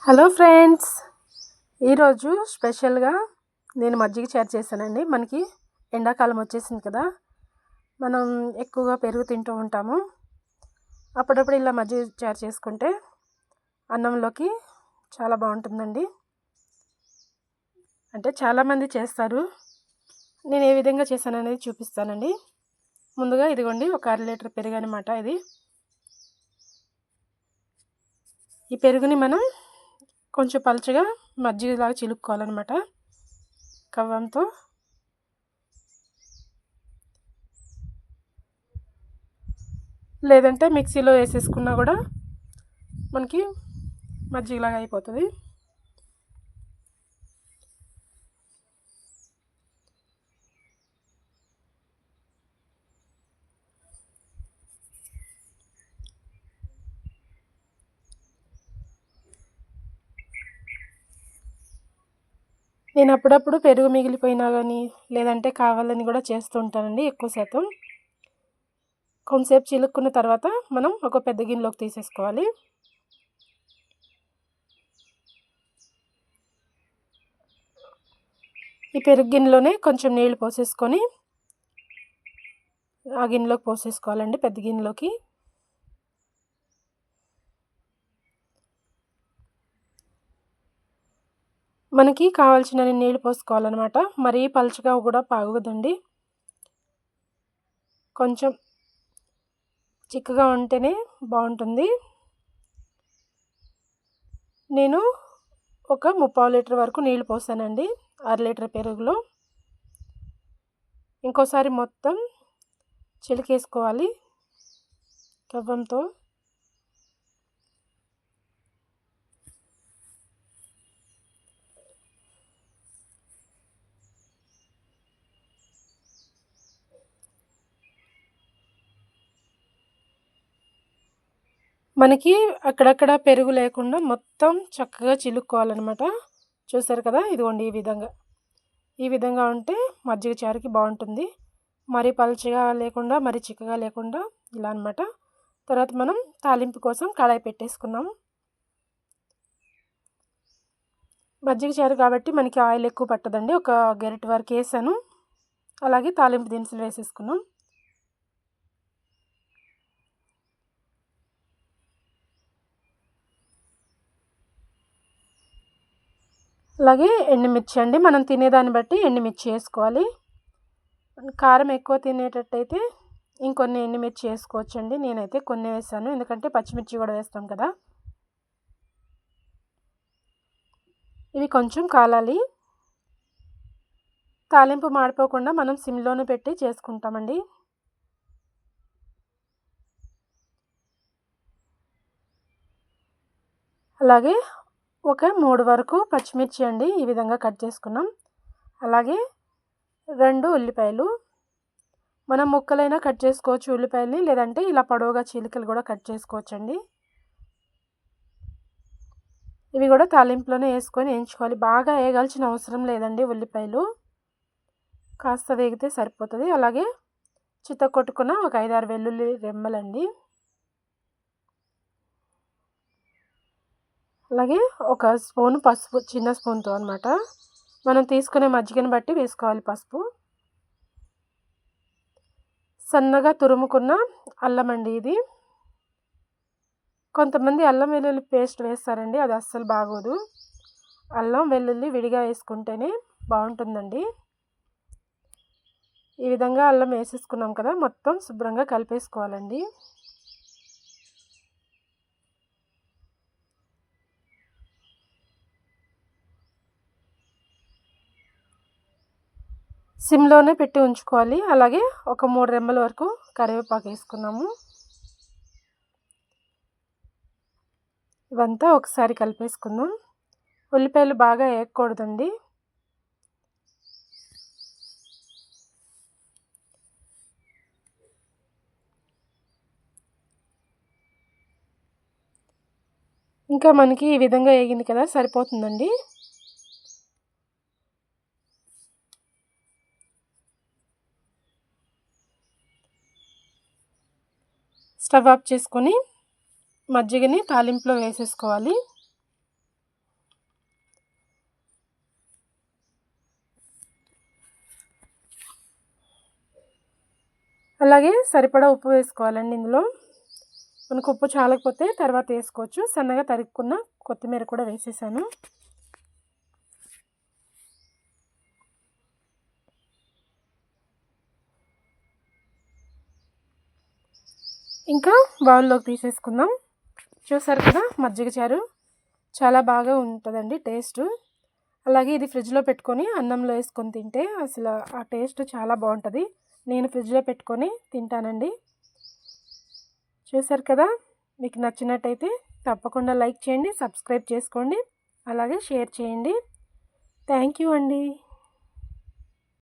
Hello friends, ఈరోజు స్పెషల్గా నేను మజ్జిగ చారు చేశానండి. మనకి ఎండాకాలం వచ్చేసింది కదా, మనం ఎక్కువగా పెరుగు తింటూ ఉంటాము. అప్పుడప్పుడు ఇలా మజ్జిగ చారు చేసుకుంటే అన్నంలోకి చాలా బాగుంటుందండి. అంటే చాలామంది చేస్తారు, నేను ఏ విధంగా చేశాననేది చూపిస్తానండి. ముందుగా ఇదిగోండి, ఒక 1/2 లీటర్ పెరుగు అనమాట. ఈ పెరుగుని మనం కొంచెం పలుచగా మజ్జిగలాగా చిలుక్కోవాలన్నమాట కవ్వంతో. లేదంటే మిక్సీలో వేసేసుకున్నా కూడా మనకి మజ్జిగలాగా అయిపోతుంది. నేను అప్పుడప్పుడు పెరుగు మిగిలిపోయినా కానీ లేదంటే కావాలని కూడా చేస్తూ ఉంటానండి. ఎక్కువ శాతం కొంతసేపు చిలుక్కున్న తర్వాత మనం ఒక పెద్ద గిన్నెలోకి తీసేసుకోవాలి. ఈ పెరుగు గిన్నెలోనే కొంచెం నీళ్లు పోసేసుకొని ఆ గిన్నెలోకి పోసేసుకోవాలండి, పెద్ద గిన్నెలోకి. మనకి కావాల్సిన నీళ్ళు పోసుకోవాలన్నమాట. మరీ పలుచగా కూడా పాగదండి, కొంచెం చిక్కగా ఉంటేనే బాగుంటుంది. నేను ఒక 3/4 లీటర్ వరకు నీళ్ళు పోసానండి 1/2 లీటర్ పెరుగులో. ఇంకోసారి మొత్తం చిలికేసుకోవాలి కవ్వంతో. మనకి అక్కడక్కడ పెరుగు లేకుండా మొత్తం చక్కగా చిలుక్కోవాలన్నమాట. చూసారు కదా, ఇదిగోండి ఈ విధంగా ఉంటే మజ్జిగ చారుకి బాగుంటుంది. మరీ పలుచగా లేకుండా మరీ చిక్కగా లేకుండా ఇలా అనమాట. తర్వాత మనం తాలింపు కోసం కడాయి పెట్టేసుకున్నాం. మజ్జిగ చారు కాబట్టి మనకి ఆయిల్ ఎక్కువ పట్టదండి, ఒక గరిటె వరకు వేసాను. అలాగే తాలింపు దినుసులు వేసేసుకున్నాం. అలాగే ఎండుమిర్చి అండి, మనం తినేదాన్ని బట్టి ఎండుమిర్చి వేసుకోవాలి. కారం ఎక్కువ తినేటట్టయితే ఇంకొన్ని ఎండుమిర్చి వేసుకోవచ్చండి. నేనైతే కొన్ని వేసాను, ఎందుకంటే పచ్చిమిర్చి కూడా వేస్తాం కదా. ఇవి కొంచెం కాలాలి. తాలింపు మాడిపోకుండా మనం సిమ్లోనే పెట్టి చేసుకుంటామండి. అలాగే ఒక 3 వరకు పచ్చిమిర్చి అండి, ఈ విధంగా కట్ చేసుకున్నాం. అలాగే 2 ఉల్లిపాయలు, మనం ముక్కలైనా కట్ చేసుకోవచ్చు ఉల్లిపాయలని, లేదంటే ఇలా పొడవుగా చీలికలు కూడా కట్ చేసుకోవచ్చండి. ఇవి కూడా తాలింపులోనే వేసుకొని వేయించుకోవాలి. బాగా వేగాల్సిన అవసరం లేదండి, ఉల్లిపాయలు కాస్త వేగితే సరిపోతుంది. అలాగే చితకొట్టుకున్న ఒక 5-6 వెల్లుల్లి రెమ్మలండి. అలాగే ఒక స్పూన్ పసుపు, చిన్న స్పూన్తో అనమాట. మనం తీసుకునే మజ్జిగను బట్టి వేసుకోవాలి పసుపు. సన్నగా తురుముకున్న అల్లం అండి ఇది. కొంతమంది అల్లం వెల్లుల్లి పేస్ట్ వేస్తారండి, అది అస్సలు బాగోదు. అల్లం వెల్లుల్లి విడిగా వేసుకుంటేనే బాగుంటుందండి. ఈ విధంగా అల్లం వేసేసుకున్నాం కదా, మొత్తం శుభ్రంగా కలిపేసుకోవాలండి. సిమ్లోనే పెట్టి ఉంచుకోవాలి. అలాగే ఒక 3 రెమ్మల వరకు కరివేపాకు వేసుకున్నాము. ఇవంతా ఒకసారి కలిపేసుకుందాం. ఉల్లిపాయలు బాగా వేయకూడదండి. ఇంకా మనకి ఈ విధంగా వేగింది కదా, సరిపోతుందండి. స్టవ్ ఆఫ్ చేసుకొని మజ్జిగని తాలింపులో వేసేసుకోవాలి. అలాగే సరిపడా ఉప్పు వేసుకోవాలండి. ఇందులో మనకు ఉప్పు చాలకపోతే తర్వాత వేసుకోవచ్చు. సన్నగా తరుక్కున్న కొత్తిమీర కూడా వేసేసాను. ఇంకా బౌల్లోకి తీసేసుకుందాం. చూసారు కదా, మజ్జిగ చారు చాలా బాగా ఉంటుందండి టేస్ట్. అలాగే ఇది ఫ్రిడ్జ్లో పెట్టుకొని అన్నంలో వేసుకొని తింటే అసలు ఆ టేస్ట్ చాలా బాగుంటుంది. నేను ఫ్రిడ్జ్లో పెట్టుకొని తింటానండి. చూసారు కదా, మీకు నచ్చినట్టయితే తప్పకుండా లైక్ చేయండి, సబ్స్క్రైబ్ చేసుకోండి, అలాగే షేర్ చేయండి. థ్యాంక్ యూ అండి.